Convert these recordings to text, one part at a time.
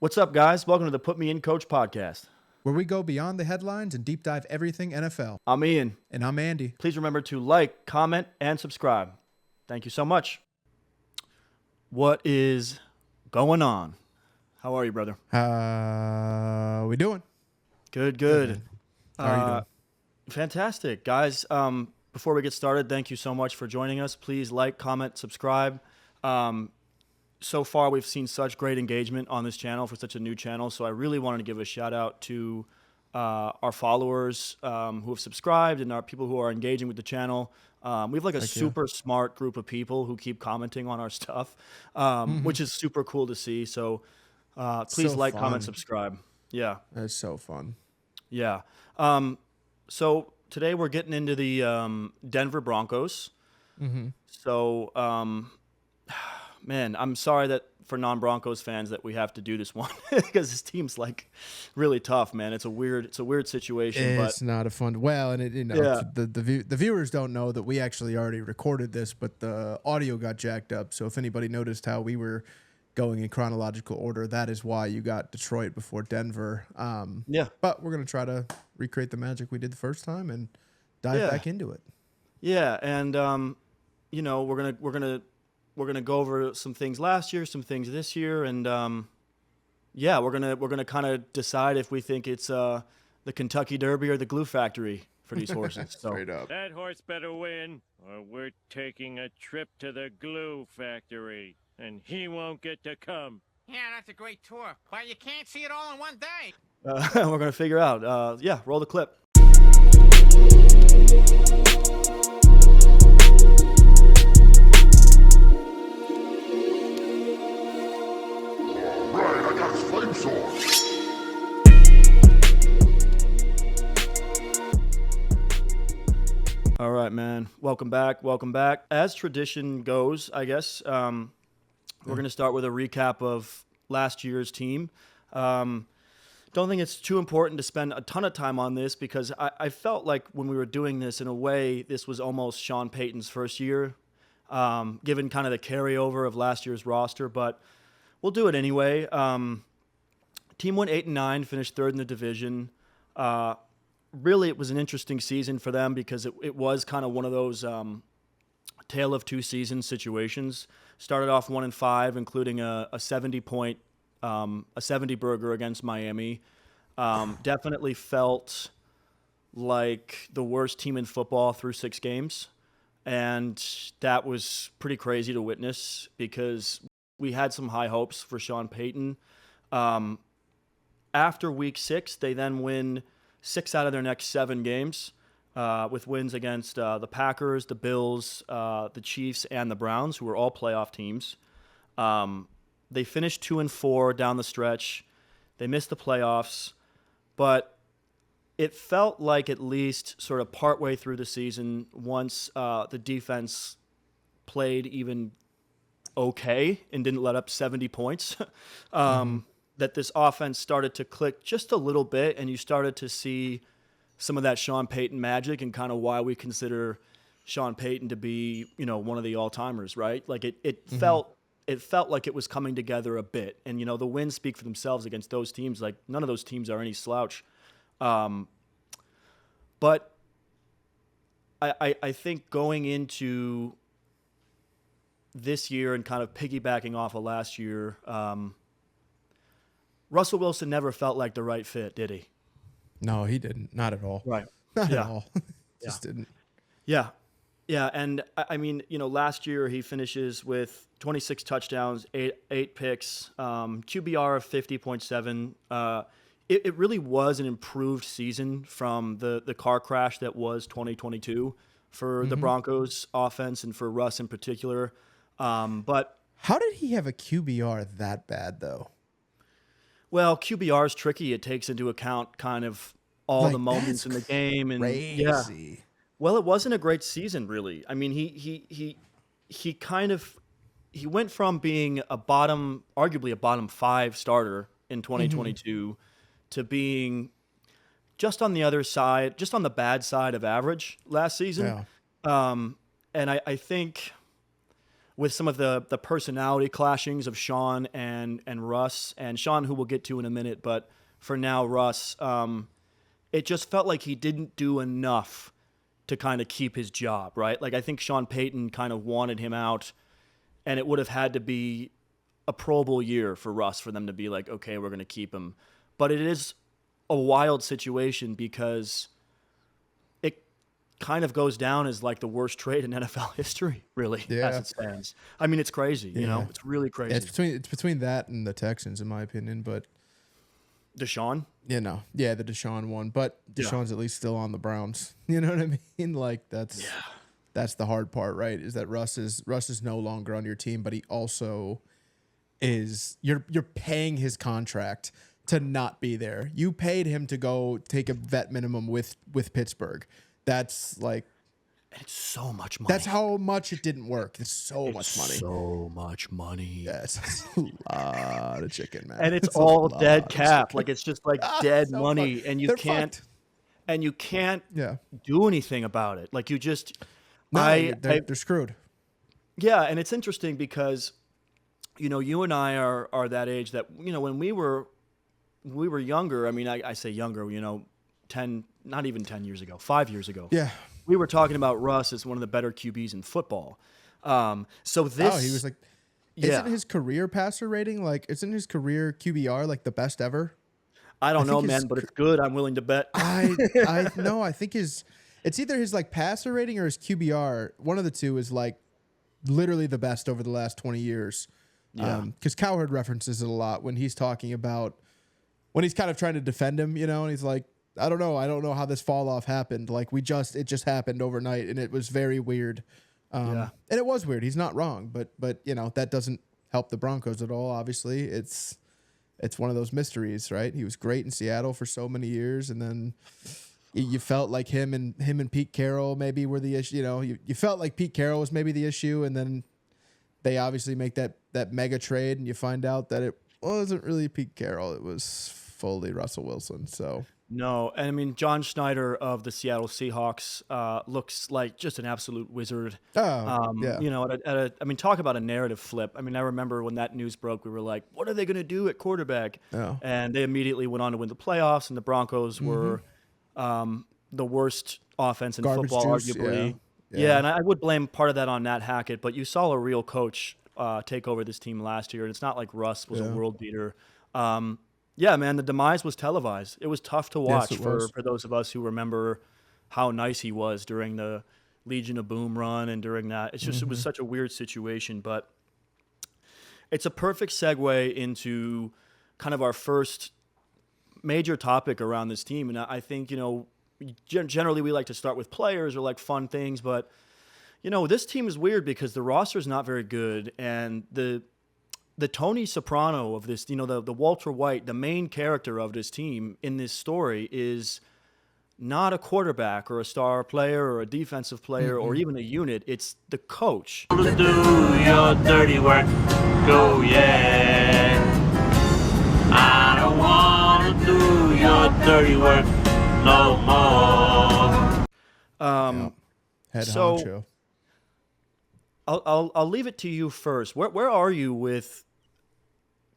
What's up, guys? Welcome to the Put Me In Coach podcast. Where we go beyond the headlines and deep dive everything NFL. I'm Ian. And I'm Andy. Please remember to like, comment, and subscribe. Thank you so much. What is going on? How are you, brother? We doing? Good. How are you doing? Fantastic. Guys, before we get started, thank you so much for joining us. Please like, comment, subscribe. So far, we've seen such great engagement on this channel for such a new channel, so I really wanted to give a shout out to our followers who have subscribed and our people who are engaging with the channel. We have like a super smart group of people who keep commenting on our stuff, which is super cool to see. So please like, comment, subscribe. Yeah. That's so fun. Yeah. So today we're getting into the Denver Broncos. So, man, I'm sorry that for non-Broncos fans that we have to do this one because this team's like really tough, man. It's a weird situation. It's not a fun. Well, and the viewers don't know that we actually already recorded this, but the audio got jacked up. So if anybody noticed how we were going in chronological order, that is why you got Detroit before Denver. But we're gonna try to recreate the magic we did the first time and dive back into it. Yeah, and we're gonna go over some things last year, some things this year, and we're gonna kind of decide if we think it's the Kentucky Derby or the Glue Factory for these horses. Straight up. That horse better win, or we're taking a trip to the Glue Factory, and he won't get to come. Yeah, that's a great tour, but you can't see it all in one day. We're gonna figure out. Roll the clip. All right, man. Welcome back. As tradition goes, I guess, we're going to start with a recap of last year's team. Don't think it's too important to spend a ton of time on this because I felt like when we were doing this, in a way, this was almost Sean Payton's first year, given kind of the carryover of last year's roster, but we'll do it anyway. Team went 8-9, finished third in the division. Really, it was an interesting season for them because it was kind of one of those tale of two seasons situations. Started off 1-5, including a 70-point, a 70 burger against Miami. Definitely felt like the worst team in football through 6 games, and that was pretty crazy to witness because we had some high hopes for Sean Payton. After week 6, they then win 6 out of their next 7 games, with wins against the Packers, the Bills, the Chiefs, and the Browns, who were all playoff teams. They finished 2-4 down the stretch. They missed the playoffs, but it felt like at least sort of partway through the season, once the defense played even okay and didn't let up 70 points, that this offense started to click just a little bit, and you started to see some of that Sean Payton magic and kind of why we consider Sean Payton to be, one of the all-timers, right? Like it felt like it was coming together a bit. And, the wins speak for themselves against those teams. Like, none of those teams are any slouch. But I think going into this year and kind of piggybacking off of last year, Russell Wilson never felt like the right fit, did he? No, he didn't. Not at all. Right. Not at all. Just didn't. Yeah. Yeah. And I mean, last year he finishes with 26 touchdowns, eight picks, QBR of 50.7. It really was an improved season from the car crash that was 2022 for the Broncos offense and for Russ in particular. But how did he have a QBR that bad, though? Well, QBR is tricky. It takes into account kind of all the moments in the game, and crazy. Well, it wasn't a great season, really. I mean, he went from being arguably a bottom 5 starter in 2022 to being just on the other side, just on the bad side of average last season. Yeah. And I think with some of the personality clashings of Sean and Russ, and Sean, who we'll get to in a minute, but for now, Russ, it just felt like he didn't do enough to kind of keep his job, right? Like, I think Sean Payton kind of wanted him out, and it would have had to be a Pro Bowl year for Russ for them to be like, okay, we're going to keep him. But it is a wild situation because it kind of goes down as like the worst trade in NFL history, really, as it stands. I mean, it's crazy, you know? It's really crazy. Yeah, it's between that and the Texans, in my opinion, but... Deshaun? The Deshaun one, but Deshaun's at least still on the Browns. You know what I mean? Like, that's the hard part, right? Is that Russ is no longer on your team, but he also is... You're paying his contract to not be there. You paid him to go take a vet minimum with Pittsburgh. That's like, it's so much money. That's how much it didn't work. It's so much money. So much money. That's a lot of chicken, man. And it's all dead cap. Like, it's just like dead money, and They're can't fucked. and you can't do anything about it. Like, you just they're screwed. Yeah, and it's interesting because, you know, you and I are that age that, you know, when we were younger. I mean, I say younger, you know, 10, not even 10 years ago, 5 years ago. Yeah. We were talking about Russ as one of the better QBs in football. So this... he was like... Isn't his career passer rating, like, isn't his career QBR, like, the best ever? I don't know, man, but it's good. I'm willing to bet. I think it's either his, like, passer rating or his QBR. One of the two is, like, literally the best over the last 20 years. Yeah. Because Cowherd references it a lot when he's talking about... When he's kind of trying to defend him, you know, and he's like, I don't know how this fall off happened. Like, it just happened overnight, and it was very weird. And it was weird. He's not wrong, but you know, that doesn't help the Broncos at all. Obviously, it's one of those mysteries, right? He was great in Seattle for so many years, and then you felt like him and Pete Carroll maybe were the issue. You know, you felt like Pete Carroll was maybe the issue, and then they obviously make that mega trade, and you find out that it wasn't really Pete Carroll. It was fully Russell Wilson. So. No, and I mean, John Schneider of the Seattle Seahawks looks like just an absolute wizard. You know, I mean, talk about a narrative flip. I mean, I remember when that news broke, we were like, what are they going to do at quarterback? And they immediately went on to win the playoffs, and the Broncos were the worst offense in football, arguably. Yeah, and I would blame part of that on Nat Hackett, but you saw a real coach take over this team last year, and it's not like Russ was a world beater. Yeah, man, the demise was televised. It was tough to watch for those of us who remember how nice he was during the Legion of Boom run and during that. It's just it was such a weird situation, but it's a perfect segue into kind of our first major topic around this team. And I think, you know, generally we like to start with players or like fun things, but, you know, this team is weird because the roster is not very good, and the Tony Soprano of this, you know, the Walter White, the main character of this team in this story is not a quarterback or a star player or a defensive player or even a unit. It's the coach. Do your dirty work. Go, yeah. I don't want to do your dirty work no more. Head honcho. I'll leave it to you first. Where are you with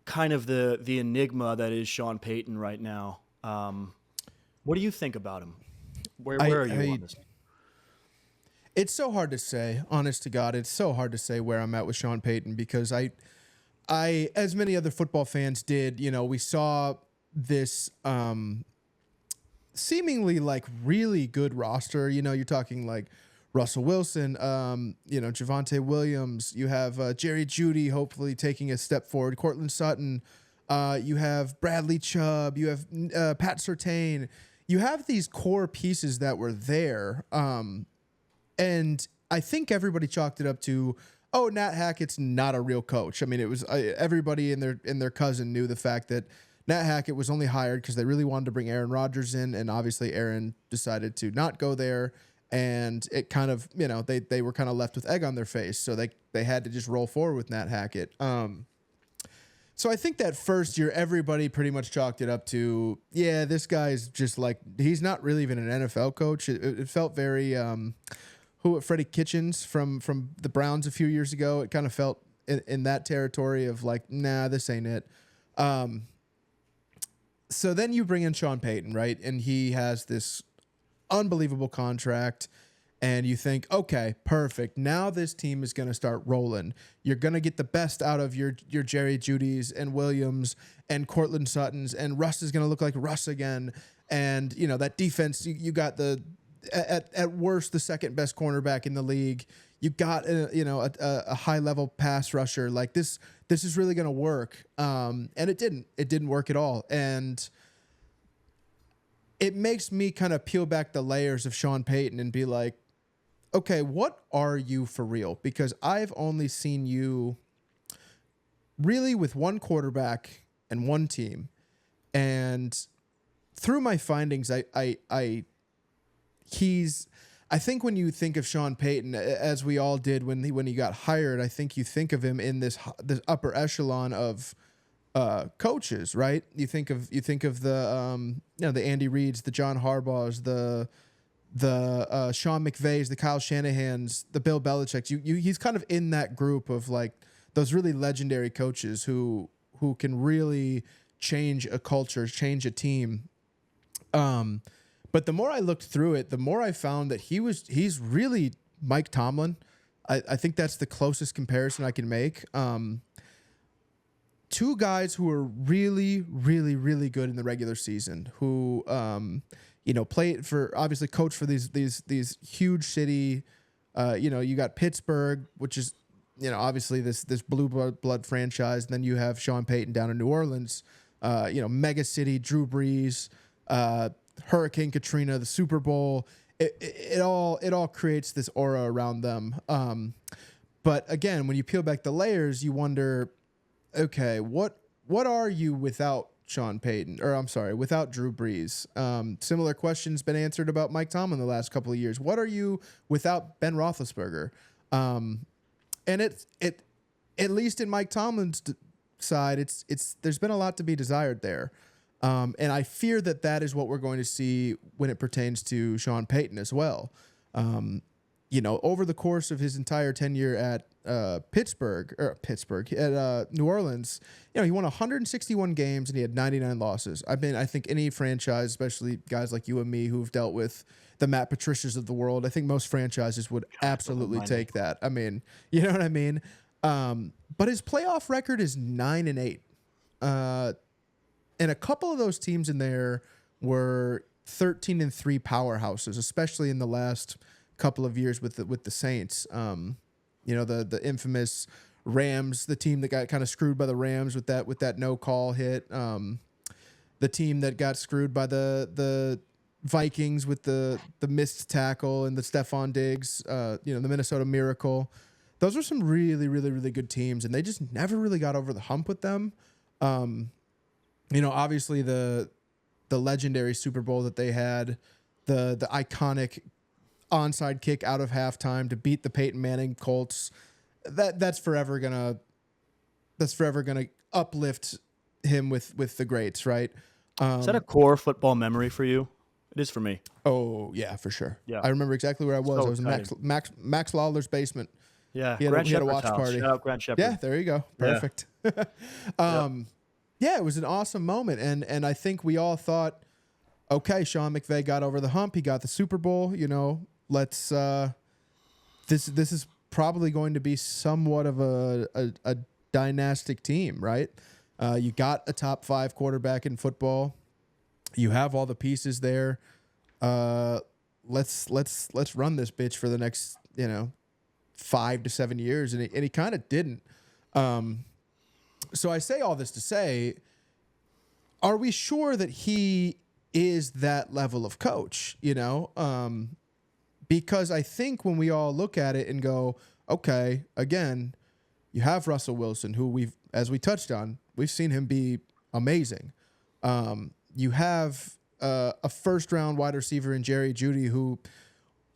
kind of the enigma that is Sean Payton right now? What do you think about him? Where are you on this? It's so hard to say, honest to God. It's so hard to say where I'm at with Sean Payton because I, as many other football fans did, you know, we saw this seemingly like really good roster. You know, you're talking like Russell Wilson, you know, Javonte Williams. You have Jerry Jeudy hopefully taking a step forward. Cortland Sutton. You have Bradley Chubb. You have Pat Surtain. You have these core pieces that were there. And I think everybody chalked it up to, oh, Nat Hackett's not a real coach. I mean, it was everybody and their cousin knew the fact that Nat Hackett was only hired because they really wanted to bring Aaron Rodgers in, and obviously Aaron decided to not go there. And it kind of, you know, they were kind of left with egg on their face. So they had to just roll forward with Nat Hackett. So I think that first year, everybody pretty much chalked it up to, yeah, this guy's just like, he's not really even an NFL coach. It felt very, Freddie Kitchens from the Browns a few years ago. It kind of felt in that territory of like, nah, this ain't it. So then you bring in Sean Payton, right? And he has this unbelievable contract. And you think, okay, perfect. Now this team is going to start rolling. You're going to get the best out of your Jerry Jeudy's and Williams and Cortland Suttons, and Russ is going to look like Russ again. And, you know, that defense, you got at worst, the second best cornerback in the league. You got, a high-level pass rusher. Like, this is really going to work. And it didn't. It didn't work at all. And it makes me kind of peel back the layers of Sean Payton and be like, okay, what are you for real? Because I've only seen you really with one quarterback and one team. And through my findings, I think when you think of Sean Payton, as we all did when he got hired, I think you think of him in this upper echelon of coaches, right? You think of the the Andy Reids, the John Harbaughs, the Sean McVays, the Kyle Shanahans, the Bill Belichick's. He's kind of in that group of like those really legendary coaches who can really change a culture, change a team. But the more I looked through it, the more I found that he's really Mike Tomlin. I think that's the closest comparison I can make. Two guys who are really, really, really good in the regular season, who played for, obviously coach for these huge city. You got Pittsburgh, which is, obviously this blue blood franchise. And then you have Sean Payton down in New Orleans, mega city, Drew Brees, Hurricane Katrina, the Super Bowl. It all creates this aura around them. But again, when you peel back the layers, you wonder, okay, what are you without Sean Payton, or I'm sorry, without Drew Brees? Similar questions been answered about Mike Tomlin the last couple of years. What are you without Ben Roethlisberger? And it at least in Mike Tomlin's side, it's there's been a lot to be desired there. And I fear that is what we're going to see when it pertains to Sean Payton as well. Over the course of his entire tenure at New Orleans, he won 161 games and he had 99 losses. I think any franchise, especially guys like you and me who've dealt with the Matt Patricias of the world, I think most franchises would absolutely take that. I mean, you know what I mean? But his playoff record is 9-8. And a couple of those teams in there were 13-3 powerhouses, especially in the last couple of years with the Saints. The infamous Rams, the team that got kind of screwed by the Rams with that no call hit. The team that got screwed by the Vikings with the missed tackle and the Stephon Diggs. The Minnesota Miracle. Those are some really, really, really good teams, and they just never really got over the hump with them. Obviously the legendary Super Bowl that they had, the iconic onside kick out of halftime to beat the Peyton Manning Colts, that's forever gonna uplift him with the greats, right? Is that a core football memory for you? It is for me. Oh yeah, for sure. Yeah, I remember exactly where I was. So I was in Max Lawler's basement. Yeah, he had a watch party. Shout out Grant Shepherd. Yeah, there you go. Perfect. Yeah, it was an awesome moment, and I think we all thought, okay, Sean McVay got over the hump. He got the Super Bowl. Let's this is probably going to be somewhat of a dynastic team, right? You got a top 5 quarterback in football. You have all the pieces there. Let's run this bitch for the next 5 to 7 years, and he kind of didn't. So I say all this to say, are we sure that he is that level of coach? Because I think when we all look at it and go, okay, again, you have Russell Wilson, who as we touched on, we've seen him be amazing. You have a first-round wide receiver in Jerry Jeudy, who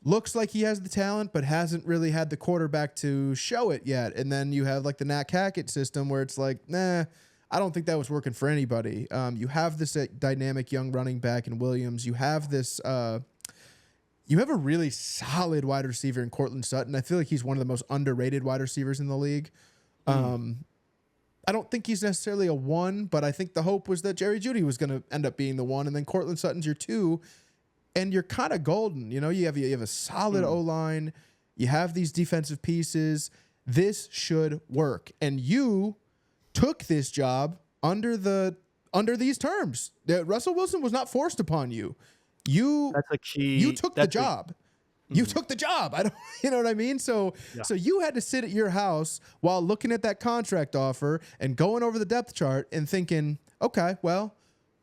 looks like he has the talent, but hasn't really had the quarterback to show it yet. And then you have like the Nat Hackett system where it's like, nah, I don't think that was working for anybody. You have this dynamic young running back in Williams. You have this, you have a really solid wide receiver in Cortland Sutton. I feel like he's one of the most underrated wide receivers in the league. I don't think he's necessarily a 1, but I think the hope was that Jerry Jeudy was going to end up being the 1, and then Cortland Sutton's your 2, and you're kind of golden. You know, you have a solid O-line. You have these defensive pieces. This should work. And you took this job under these terms. Russell Wilson was not forced upon you. That's a key. You took the job. You took the job. You know what I mean? So you had to sit at your house while looking at that contract offer and going over the depth chart and thinking, okay, well,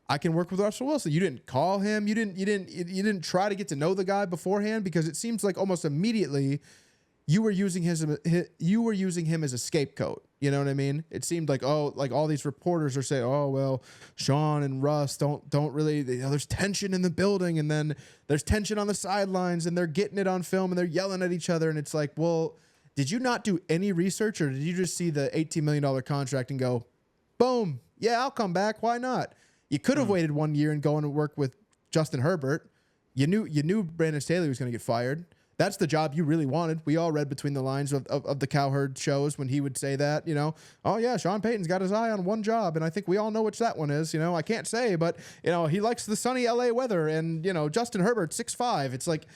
I can work with Russell Wilson. You didn't call him. You didn't try to get to know the guy beforehand, because it seems like almost immediately you were using him as a scapegoat. You know what I mean? It seemed like, like all these reporters are saying, oh, well, Sean and Russ don't really, there's tension in the building, and then there's tension on the sidelines, and they're getting it on film, and they're yelling at each other. And it's like, well, did you not do any research, or did you just see the $18 million contract and go, boom, yeah, I'll come back. Why not? You could have waited 1 year and go and work with Justin Herbert. You knew Brandon Staley was going to get fired. That's the job you really wanted. We all read between the lines of the Cowherd shows when he would say that, you know, oh yeah, Sean Payton's got his eye on one job, and I think we all know which that one is. You know, I can't say, but you know, he likes the sunny LA weather, and you know, Justin Herbert 6'5". It's like,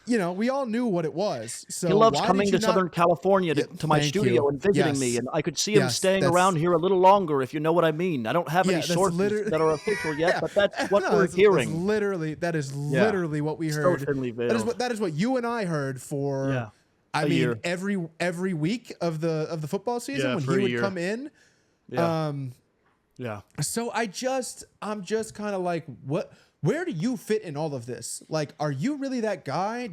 you know, we all knew what it was. So he loves coming to Southern California to my studio and visiting me, and I could see him staying around here a little longer, if you know what I mean. I don't have any sources that are official yet, but that's what we're hearing. That is literally what we heard. So thinly veiled. That is what you and I heard for. I mean, year. every week of the football season when he would come in. So I'm just kind of like, what? Where do you fit in all of this? Like, are you really that guy?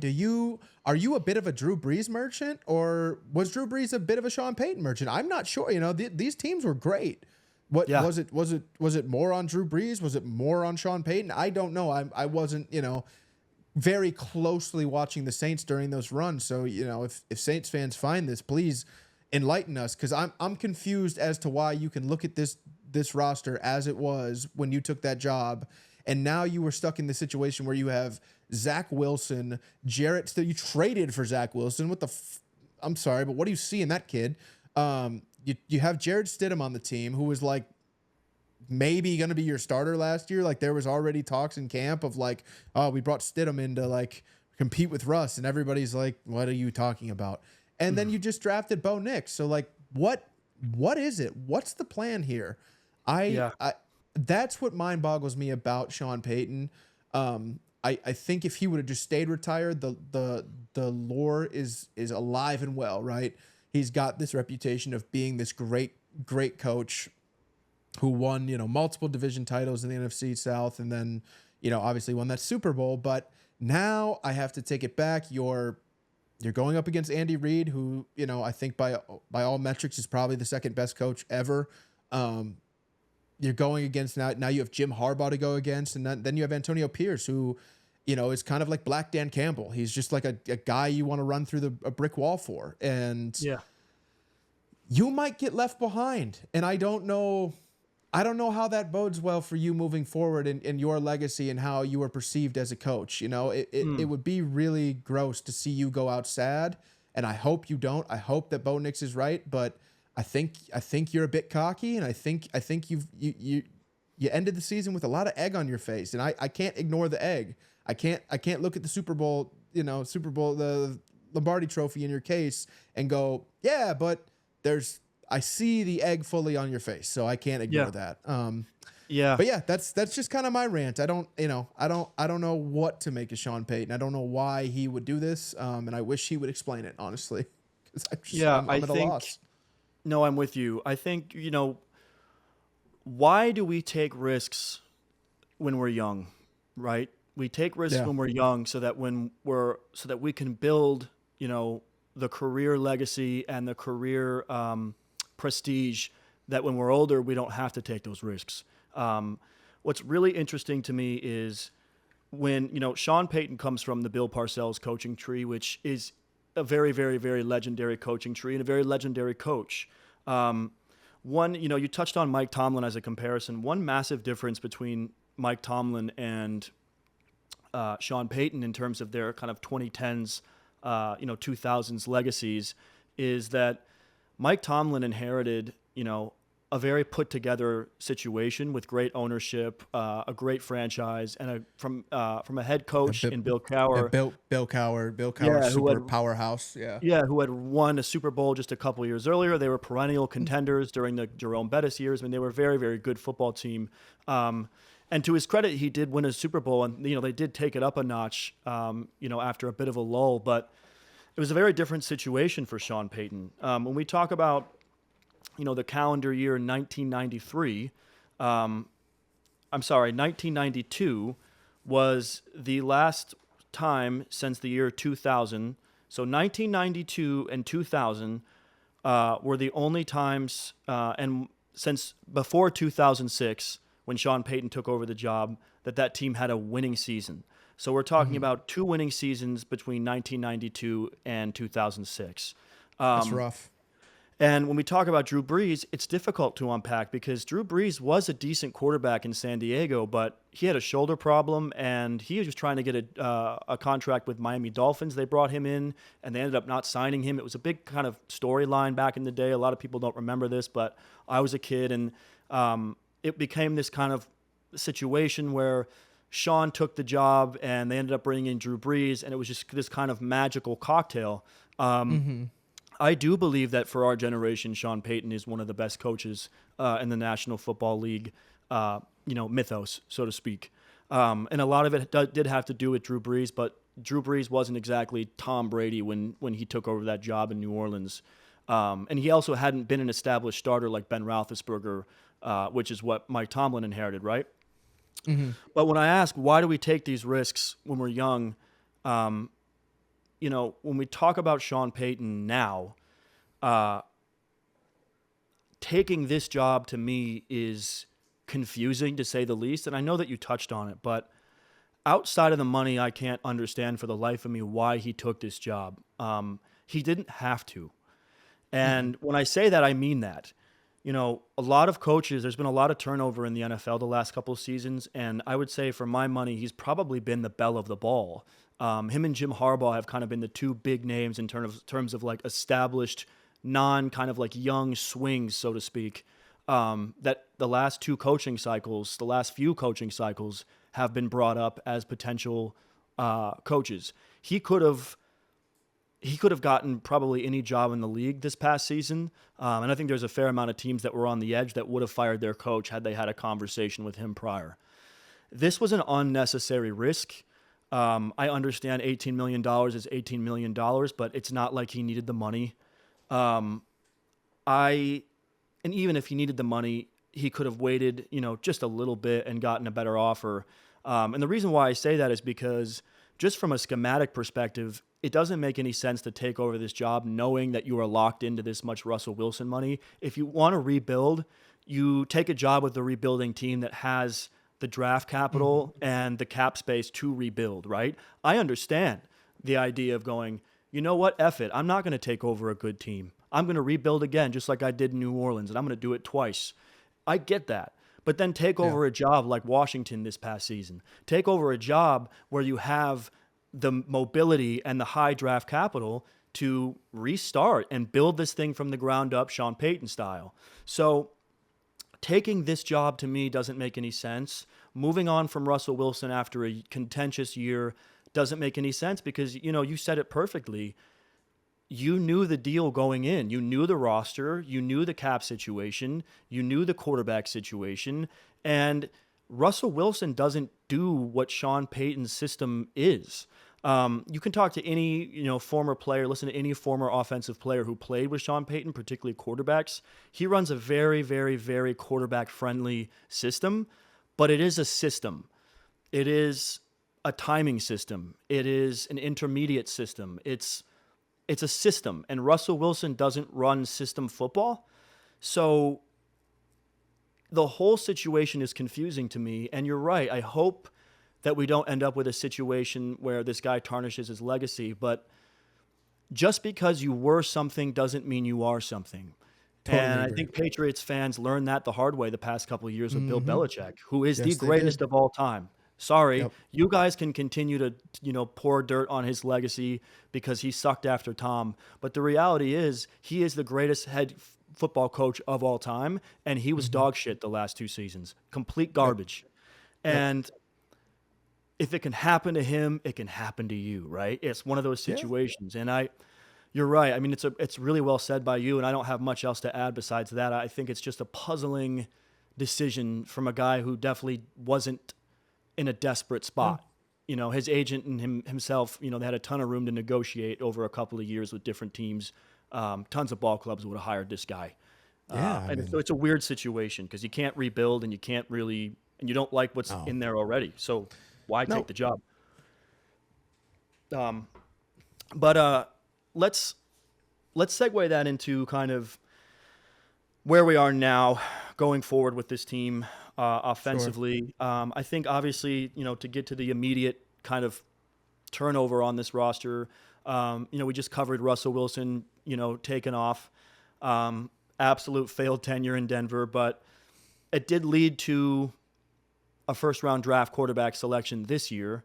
Are you a bit of a Drew Brees merchant, or was Drew Brees a bit of a Sean Payton merchant? I'm not sure. You know, these teams were great. Was it more on Drew Brees? Was it more on Sean Payton? I don't know. I wasn't, you know, very closely watching the Saints during those runs. So, you know, if Saints fans find this, please enlighten us, because I'm confused as to why you can look at this roster as it was when you took that job. And now you were stuck in the situation where you have Zach Wilson, you traded for Zach Wilson. I'm sorry, but what do you see in that kid? You have Jared Stidham on the team, who was like maybe going to be your starter last year. Like, there was already talks in camp of like, oh, we brought Stidham in to like compete with Russ, and everybody's like, what are you talking about? And then you just drafted Bo Nix. So like, what is it? What's the plan here? That's what mind boggles me about Sean Payton. I think if he would have just stayed retired, the lore is alive and well, right? He's got this reputation of being this great coach who won, you know, multiple division titles in the NFC South, and then, you know, obviously won that Super Bowl. But now I have to take it back. You're going up against Andy Reid, who, you know, I think by all metrics is probably the second best coach ever. You're going against now you have Jim Harbaugh to go against, and then you have Antonio Pierce, who, you know, is kind of like Black Dan Campbell. He's just like a guy you want to run through a brick wall for. And you might get left behind. And I don't know how that bodes well for you moving forward in your legacy and how you are perceived as a coach. You know, it would be really gross to see you go out sad. And I hope you don't. I hope that Bo Nix is right, but I think you're a bit cocky, and I think you ended the season with a lot of egg on your face, and I can't ignore the egg. I can't look at the Super Bowl, the Lombardi Trophy in your case and go, yeah, but I see the egg fully on your face, so I can't ignore that. But yeah, that's just kind of my rant. I don't know what to make of Sean Payton. I don't know why he would do this, and I wish he would explain it, honestly. I'm at a loss. No, I'm with you. I think, you know, why do we take risks when we're young, right? We take risks when we're young so that we can build, you know, the career legacy and the career prestige that when we're older, we don't have to take those risks. What's really interesting to me is when, you know, Sean Payton comes from the Bill Parcells coaching tree, which is a very, very, very legendary coaching tree and a very legendary coach. One, you know, you touched on Mike Tomlin as a comparison. One massive difference between Mike Tomlin and Sean Payton in terms of their kind of 2010s, 2000s legacies is that Mike Tomlin inherited, a very put together situation with great ownership, a great franchise, and from a head coach in Bill Cowher. Bill Cowher, super powerhouse. Yeah, who had won a Super Bowl just a couple years earlier. They were perennial contenders during the Jerome Bettis years. I mean, they were a very, very good football team. And to his credit, he did win a Super Bowl, and they did take it up a notch, after a bit of a lull. But it was a very different situation for Sean Payton. When we talk about, the calendar year 1993, 1992 was the last time since the year 2000. So 1992 and 2000 were the only times, and since before 2006, when Sean Payton took over the job, that team had a winning season. So we're talking about 2 winning seasons between 1992 and 2006. That's rough. And when we talk about Drew Brees, it's difficult to unpack because Drew Brees was a decent quarterback in San Diego, but he had a shoulder problem, and he was trying to get a contract with Miami Dolphins. They brought him in, and they ended up not signing him. It was a big kind of storyline back in the day. A lot of people don't remember this, but I was a kid, and it became this kind of situation where Sean took the job, and they ended up bringing in Drew Brees, and it was just this kind of magical cocktail. I do believe that for our generation, Sean Payton is one of the best coaches in the National Football League, mythos, so to speak. And a lot of it did have to do with Drew Brees, but Drew Brees wasn't exactly Tom Brady when he took over that job in New Orleans. And he also hadn't been an established starter like Ben Roethlisberger, which is what Mike Tomlin inherited, right? Mm-hmm. But when I ask, why do we take these risks when we're young, when we talk about Sean Payton now, taking this job to me is confusing to say the least. And I know that you touched on it, but outside of the money, I can't understand for the life of me why he took this job. He didn't have to. And when I say that, I mean that. A lot of coaches, there's been a lot of turnover in the NFL the last couple of seasons. And I would say for my money, he's probably been the belle of the ball. Him and Jim Harbaugh have kind of been the 2 big names in terms of like established, kind of like young swings, so to speak, that the last few coaching cycles have been brought up as potential coaches. He could have gotten probably any job in the league this past season. And I think there's a fair amount of teams that were on the edge that would have fired their coach had they had a conversation with him prior. This was an unnecessary risk. I understand $18 million is $18 million, but it's not like he needed the money. And even if he needed the money, he could have waited, just a little bit and gotten a better offer. And the reason why I say that is because just from a schematic perspective, it doesn't make any sense to take over this job knowing that you are locked into this much Russell Wilson money. If you want to rebuild, you take a job with the rebuilding team that has the draft capital and the cap space to rebuild, right? I understand the idea of going, you know what, F it. I'm not going to take over a good team. I'm going to rebuild again, just like I did in New Orleans, and I'm going to do it twice. I get that. But then take over a job like Washington this past season. Take over a job where you have the mobility and the high draft capital to restart and build this thing from the ground up, Sean Payton style. So taking this job to me doesn't make any sense. Moving on from Russell Wilson after a contentious year doesn't make any sense because, you said it perfectly. You knew the deal going in. You knew the roster. You knew the cap situation. You knew the quarterback situation. And Russell Wilson doesn't do what Sean Payton's system is. You can talk to any, former player, listen to any former offensive player who played with Sean Payton, particularly quarterbacks. He runs a very, very, very quarterback-friendly system, but it is a system. It is a timing system. It is an intermediate system. It's a system, and Russell Wilson doesn't run system football. So the whole situation is confusing to me, and you're right. I hope that we don't end up with a situation where this guy tarnishes his legacy, but just because you were something doesn't mean you are something. Totally and agree. I think Patriots fans learned that the hard way the past couple of years with Bill Belichick, who is the greatest of all time. Sorry, Yep. you guys can continue to, pour dirt on his legacy because he sucked after Tom. But the reality is, he is the greatest head football coach of all time, and he was dog shit the last 2 seasons. Complete garbage. Yep. And if it can happen to him, it can happen to you, right? It's one of those Yeah. situations. And you're right. I mean, it's really well said by you, and I don't have much else to add besides that. I think it's just a puzzling decision from a guy who definitely wasn't in a desperate spot. His agent and himself, they had a ton of room to negotiate over a couple of years with different teams. Tons of ball clubs would have hired this guy. Yeah, So it's a weird situation because you can't rebuild and you can't really, and you don't like what's in there already. So why take the job? But let's segue that into kind of where we are now going forward with this team offensively. Sure. I think obviously, to get to the immediate kind of turnover on this roster, we just covered Russell Wilson, taking off, absolute failed tenure in Denver, but it did lead to a first-round draft quarterback selection this year,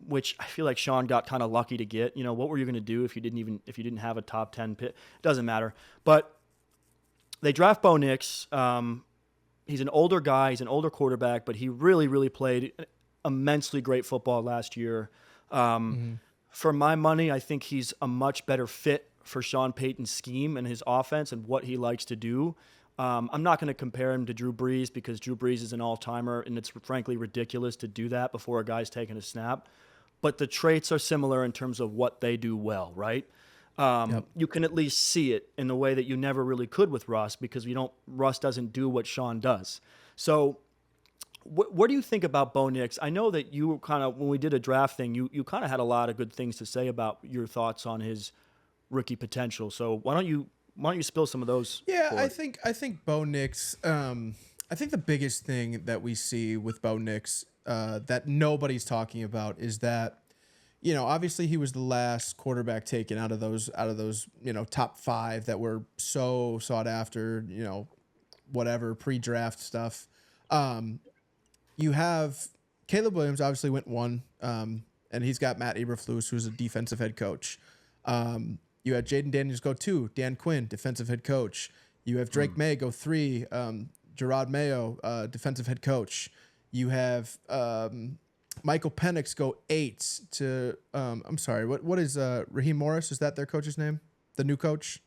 which I feel like Sean got kind of lucky to get. What were you going to do if you didn't have a top 10 pick? Doesn't matter. But they draft Bo Nix. He's an older guy. He's an older quarterback, but he really, really played immensely great football last year. For my money, I think he's a much better fit for Sean Payton's scheme and his offense and what he likes to do. I'm not going to compare him to Drew Brees because Drew Brees is an all-timer, and it's frankly ridiculous to do that before a guy's taking a snap. But the traits are similar in terms of what they do well, right? You can at least see it in the way that you never really could with Russ because Russ doesn't do what Sean does. So what do you think about Bo Nix? I know that you kind of, when we did a draft thing, you kind of had a lot of good things to say about your thoughts on his rookie potential. So why don't you spill some of those? Yeah, I think Bo Nix. I think the biggest thing that we see with Bo Nix that nobody's talking about is that, obviously he was the last quarterback taken out of those top 5 that were so sought after, whatever pre-draft stuff. You have Caleb Williams obviously went 1, and he's got Matt Eberflus, who's a defensive head coach. You had Jaden Daniels go 2, Dan Quinn, defensive head coach. You have Drake May go 3, Gerard Mayo, defensive head coach. You have Michael Penix go 8 to I'm sorry, what is Raheem Morris? Is that their coach's name? The new coach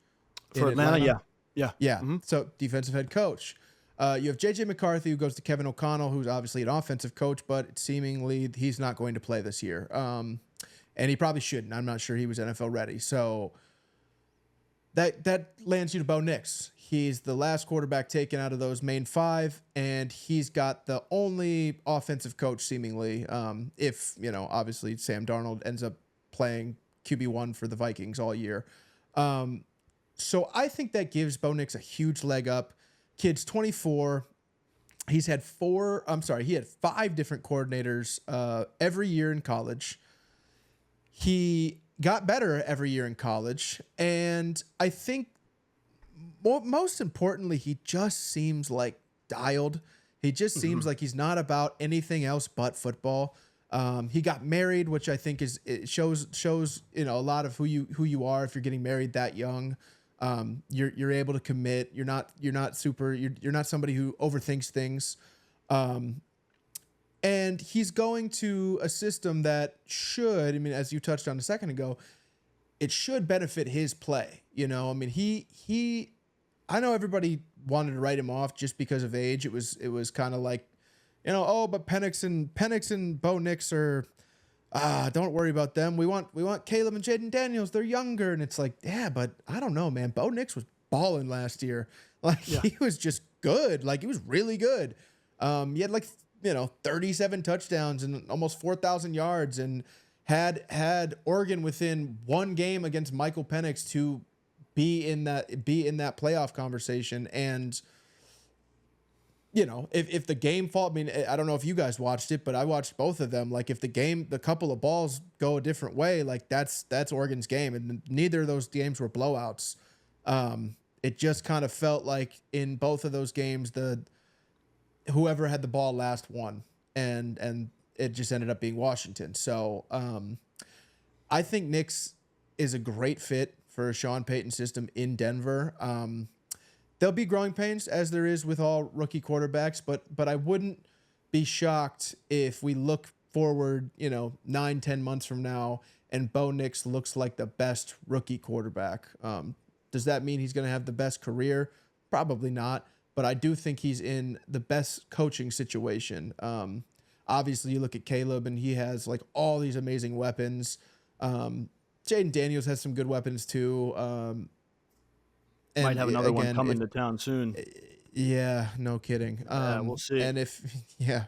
for Atlanta? Yeah. Mm-hmm. So defensive head coach. You have JJ McCarthy, who goes to Kevin O'Connell, who's obviously an offensive coach, but seemingly he's not going to play this year. And he probably shouldn't. I'm not sure he was NFL ready. So that lands you to Bo Nix. He's the last quarterback taken out of those main 5, and he's got the only offensive coach seemingly, if, obviously Sam Darnold ends up playing QB1 for the Vikings all year. So I think that gives Bo Nix a huge leg up. Kid's 24. He had 5 different coordinators every year in college. He got better every year in college, and I think most importantly, he just seems like dialed. He just seems like he's not about anything else but football. He got married, which I think shows a lot of who you are if you're getting married that young. You're able to commit. You're not somebody who overthinks things. And he's going to a system that should, as you touched on a second ago, it should benefit his play. I know everybody wanted to write him off just because of age. It was kind of like, but Penix and Bo Nix are, don't worry about them. We want Caleb and Jaden Daniels. They're younger. And it's like, yeah, but I don't know, man. Bo Nix was balling last year. He was just good. He was really good. He had 37 touchdowns and almost 4,000 yards and had Oregon within 1 game against Michael Penix to be in that playoff conversation. And, if the game fall, I don't know if you guys watched it, but I watched both of them. If the couple of balls go a different way, that's Oregon's game. And neither of those games were blowouts. It just kind of felt like in both of those games, whoever had the ball last won. and it just ended up being Washington. So I think Nick's is a great fit for a Sean Payton system in Denver. There'll be growing pains, as there is with all rookie quarterbacks, but I wouldn't be shocked if we look forward, 9-10 months from now, and Bo Nix looks like the best rookie quarterback. Does that mean he's going to have the best career? Probably not, but I do think he's in the best coaching situation. Obviously, you look at Caleb, and he has like all these amazing weapons. Jaden Daniels has some good weapons too. Might have another one coming to town soon. Yeah, no kidding. We'll see. And if yeah.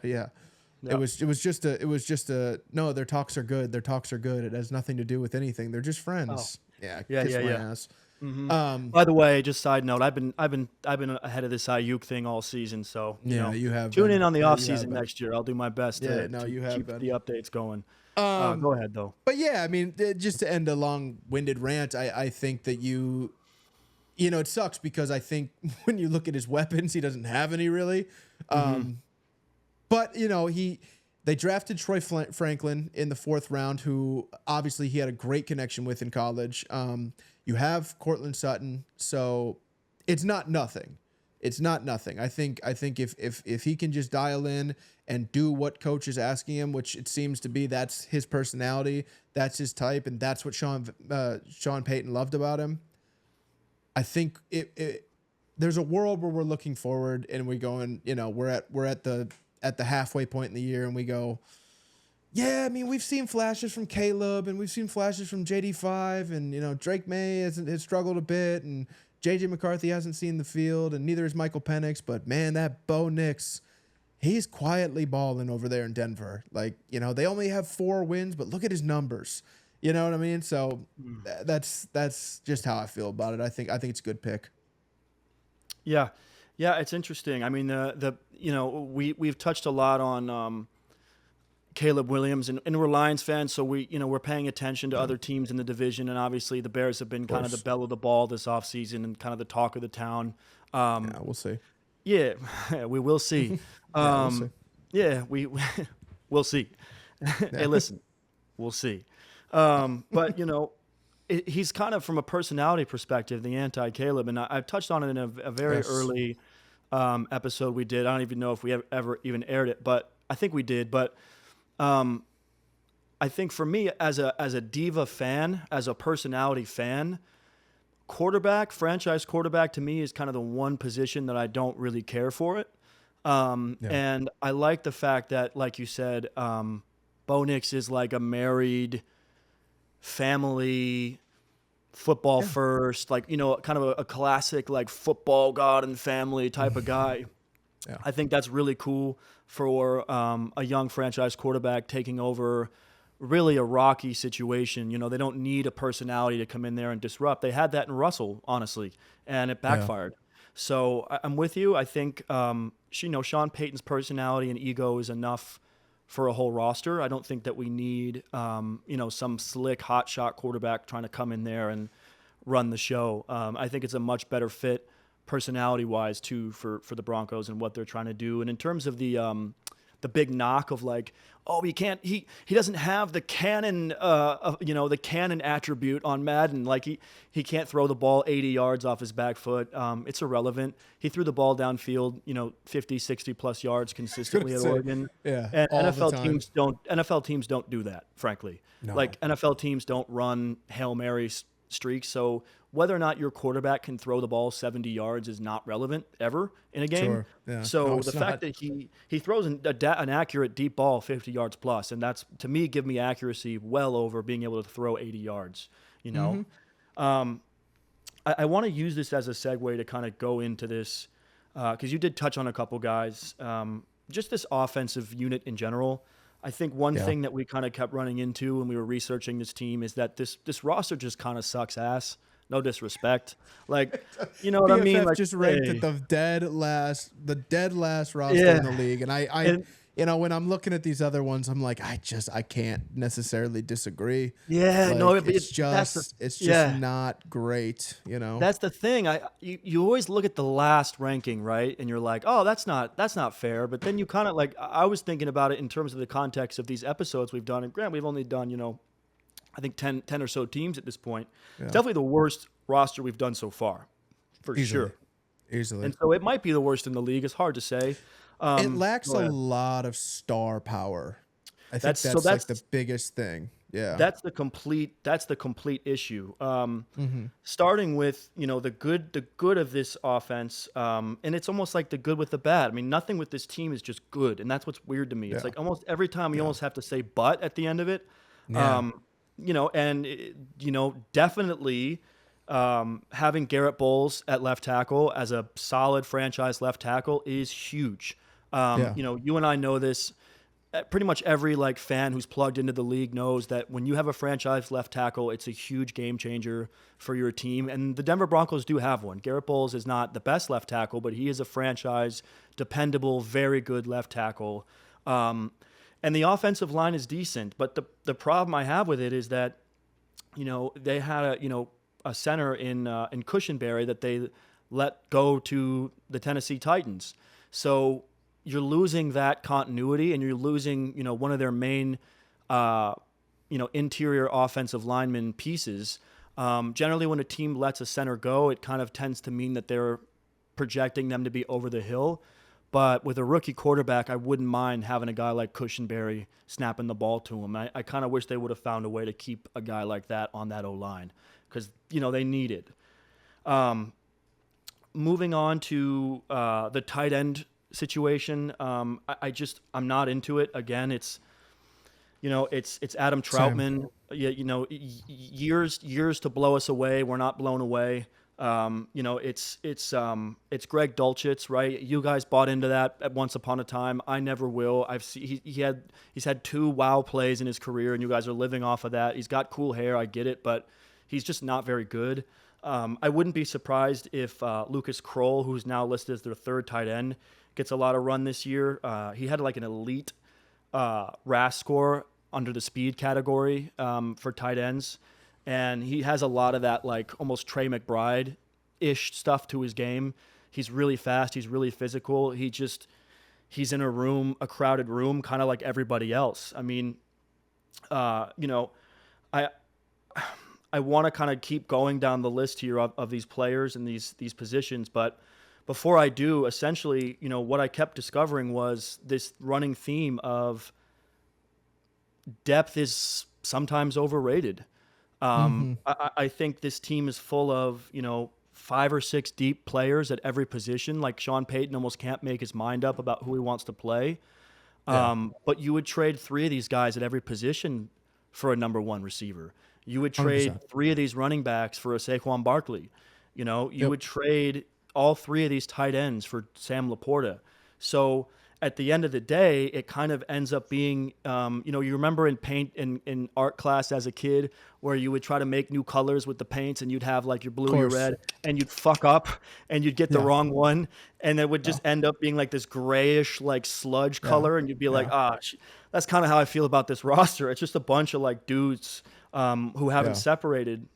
It was just a no, their talks are good. Their talks are good. It has nothing to do with anything. They're just friends. Oh. Yeah. Ass. Mm-hmm. By the way, just side note, I've been ahead of this Ayuk thing all season, so you have tune in on the off season next year. I'll do my best to keep the updates going. Go ahead though. But yeah, I mean, just to end a long-winded rant, I think that it sucks because I think when you look at his weapons, he doesn't have any really. But they drafted Troy Franklin in the 4th round, who obviously he had a great connection with in college. You have Cortland Sutton, so it's not nothing. It's not nothing. I think if he can just dial in and do what coach is asking him, which it seems to be, that's his personality, that's his type, and that's what Sean Payton loved about him. I think there's a world where we're looking forward and we're going, we're at the halfway point in the year and we go, yeah, I mean, we've seen flashes from Caleb and we've seen flashes from JD5 and, Drake May has struggled a bit and JJ McCarthy hasn't seen the field and neither is Michael Penix, but man, that Bo Nix, he's quietly balling over there in Denver. Like, they only have 4 wins, but look at his numbers. You know what I mean? So that's just how I feel about it. I think it's a good pick. Yeah, it's interesting. I mean, we've touched a lot on Caleb Williams, and we're Lions fans, so we're paying attention to other teams in the division, and obviously the Bears have been kind of the belle of the ball this offseason and kind of the talk of the town. We'll see. Yeah, we will see. We'll see. Yeah, we'll see. Hey, listen, we'll see. But he's kind of, from a personality perspective, the anti-Caleb, and I touched on it in a very early episode we did. I don't even know if we ever even aired it, but I think we did. But I think for me, as a diva fan, as a personality fan, franchise quarterback to me is kind of the one position that I don't really care for it. And I like the fact that, like you said, Bo Nix is like a married family, football first, like, kind of a classic like football god and family type of guy. Yeah. I think that's really cool for a young franchise quarterback taking over really a rocky situation. They don't need a personality to come in there and disrupt. They had that in Russell, honestly, and it backfired. So I'm with you. I think Sean Payton's personality and ego is enough for a whole roster. I don't think that we need, some slick hotshot quarterback trying to come in there and run the show. I think it's a much better fit personality-wise too for the Broncos and what they're trying to do. And in terms of the big knock of like, oh, he doesn't have the cannon, the cannon attribute on Madden. Like he can't throw the ball 80 yards off his back foot. It's irrelevant. He threw the ball downfield, 50, 60 plus yards consistently at Oregon. Yeah. And NFL teams don't do that, frankly. No. Like NFL teams don't run Hail Mary streaks. So whether or not your quarterback can throw the ball 70 yards is not relevant ever in a game. Sure. Yeah. So the fact that he throws an accurate deep ball 50 yards plus, and that's, to me, give me accuracy well over being able to throw 80 yards, I want to use this as a segue to kind of go into this because you did touch on a couple guys, just this offensive unit in general. I think one thing that we kind of kept running into when we were researching this team is that this roster just kind of sucks ass. No disrespect. Like, you know what PFF I mean? Like, just ranked hey. at the dead last roster Yeah. in the league, and I And you know, when I'm looking at these other ones, I'm like, I can't necessarily disagree. yeah, no, Like it's that's the just yeah. not great, you know. That's the thing. You always look at the last ranking, right? And you're like, oh, that's not fair. But then you kind of like I was thinking about it in terms of the context of these episodes we've done. And Grant, we've only done, I think 10 or so teams at this point. Yeah. It's definitely the worst roster we've done so far, for sure. Easily. And so it might be the worst in the league. It's hard to say. It lacks go a ahead. lot of star power. I think That's- that's, so that's- like the biggest thing. Yeah. That's the complete issue. Starting with the good of this offense, and it's almost like the good with the bad. I mean, nothing with this team is just good, and that's what's weird to me. It's Yeah. like almost every time you almost have to say "but" at the end of it. Yeah. Definitely having Garrett Bowles at left tackle as a solid franchise left tackle is huge. Yeah. You and I know this. Pretty much every fan who's plugged into the league knows that when you have a franchise left tackle, it's a huge game changer for your team. And the Denver Broncos do have one. Garrett Bowles is not the best left tackle, but he is a franchise dependable, very good left tackle. And the offensive line is decent, but the problem I have with it is that they had a center in Cushenberry that they let go to the Tennessee Titans. So you're losing that continuity, and you're losing, one of their main, interior offensive lineman pieces. Generally, when a team lets a center go, it kind of tends to mean that they're projecting them to be over the hill. But with a rookie quarterback, I wouldn't mind having a guy like Cushenberry snapping the ball to him. I kind of wish they would have found a way to keep a guy like that on that O-line because, they need it. Moving on to the tight end situation, I'm not into it. Again, it's Adam Troutman. Years to blow us away. We're not blown away. It's Greg Dulcich, right? You guys bought into that at once upon a time. I never will. He's had 2 wow plays in his career, and you guys are living off of that. He's got cool hair. I get it, but he's just not very good. I wouldn't be surprised if Lucas Kroll, who's now listed as their 3rd tight end, gets a lot of run this year. He had an elite RAS score under the speed category for tight ends. And he has a lot of that almost Trey McBride-ish stuff to his game. He's really fast. He's really physical. He's in a crowded room, kind of like everybody else. I mean, I want to kind of keep going down the list here of these players and these positions, but before I do, essentially, what I kept discovering was this running theme of depth is sometimes overrated. I think this team is full of, 5 or 6 deep players at every position. Like Sean Payton almost can't make his mind up about who he wants to play. But you would trade 3 of these guys at every position for a number 1 receiver. You would trade 100%. 3 of these running backs for a Saquon Barkley. You would trade all 3 of these tight ends for Sam Laporta. So at the end of the day, it kind of ends up being, you remember in paint in art class as a kid where you would try to make new colors with the paints and you'd have your blue, your red, and you'd fuck up and you'd get the wrong one. And it would just end up being this grayish, sludge color. And you'd be that's kind of how I feel about this roster. It's just a bunch of dudes who haven't separated.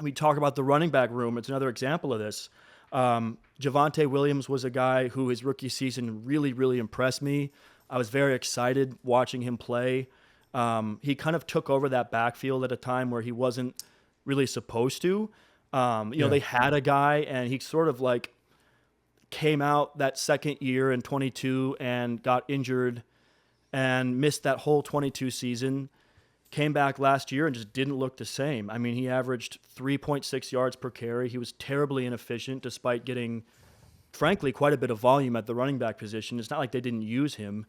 We talk about the running back room. It's another example of this. Javonte Williams was a guy who his rookie season really, really impressed me. I was very excited watching him play. He kind of took over that backfield at a time where he wasn't really supposed to. They had a guy, and he sort of came out that second year in 22 and got injured and missed that whole 22 season. Came back last year and just didn't look the same. I mean, he averaged 3.6 yards per carry. He was terribly inefficient despite getting, frankly, quite a bit of volume at the running back position. It's not like they didn't use him.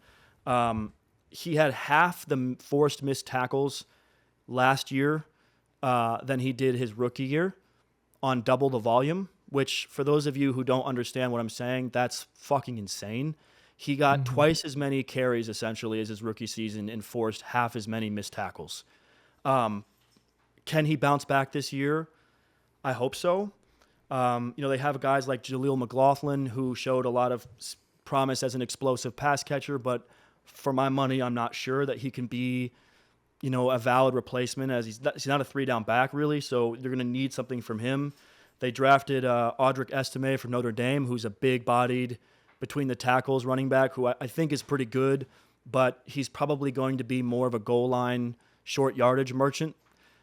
He had half the forced missed tackles last year than he did his rookie year on double the volume, which for those of you who don't understand what I'm saying, that's fucking insane. He got twice as many carries, essentially, as his rookie season and forced half as many missed tackles. Can he bounce back this year? I hope so. They have guys like Jaleel McLaughlin who showed a lot of promise as an explosive pass catcher, but for my money, I'm not sure that he can be, a valid replacement as he's not a 3-down back really. So they're going to need something from him. They drafted Audric Estime from Notre Dame, who's a big-bodied, between the tackles running back, who I think is pretty good, but he's probably going to be more of a goal line, short yardage merchant.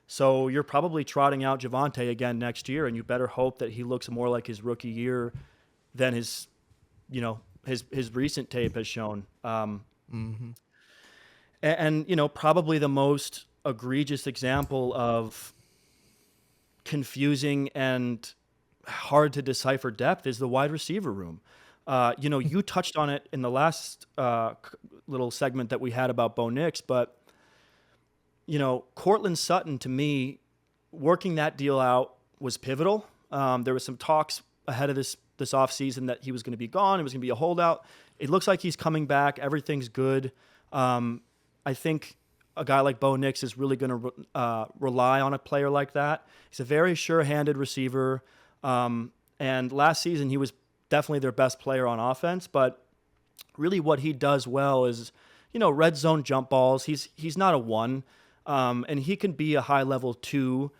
So you're probably trotting out Javonte again next year, and you better hope that he looks more like his rookie year than his recent tape has shown. And probably the most egregious example of confusing and hard to decipher depth is the wide receiver room. You touched on it in the last little segment that we had about Bo Nix, but Cortland Sutton, to me, working that deal out was pivotal. There was some talks ahead of this offseason that he was going to be gone. It was going to be a holdout. It looks like he's coming back. Everything's good. I think a guy like Bo Nix is really going to rely on a player like that. He's a very sure-handed receiver. And last season, he was definitely their best player on offense. But really what he does well is, red zone jump balls. He's not a 1. And he can be a high-level 2,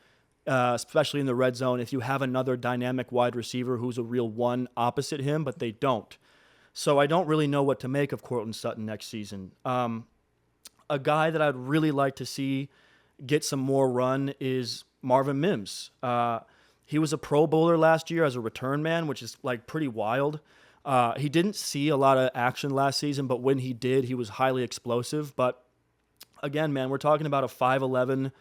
especially in the red zone if you have another dynamic wide receiver who's a real 1 opposite him, but they don't. So I don't really know what to make of Cortland Sutton next season. A guy that I'd really like to see get some more run is Marvin Mims. He was a Pro Bowler last year as a return man, which is pretty wild. He didn't see a lot of action last season, but when he did, he was highly explosive. But again, man, we're talking about a 5'11",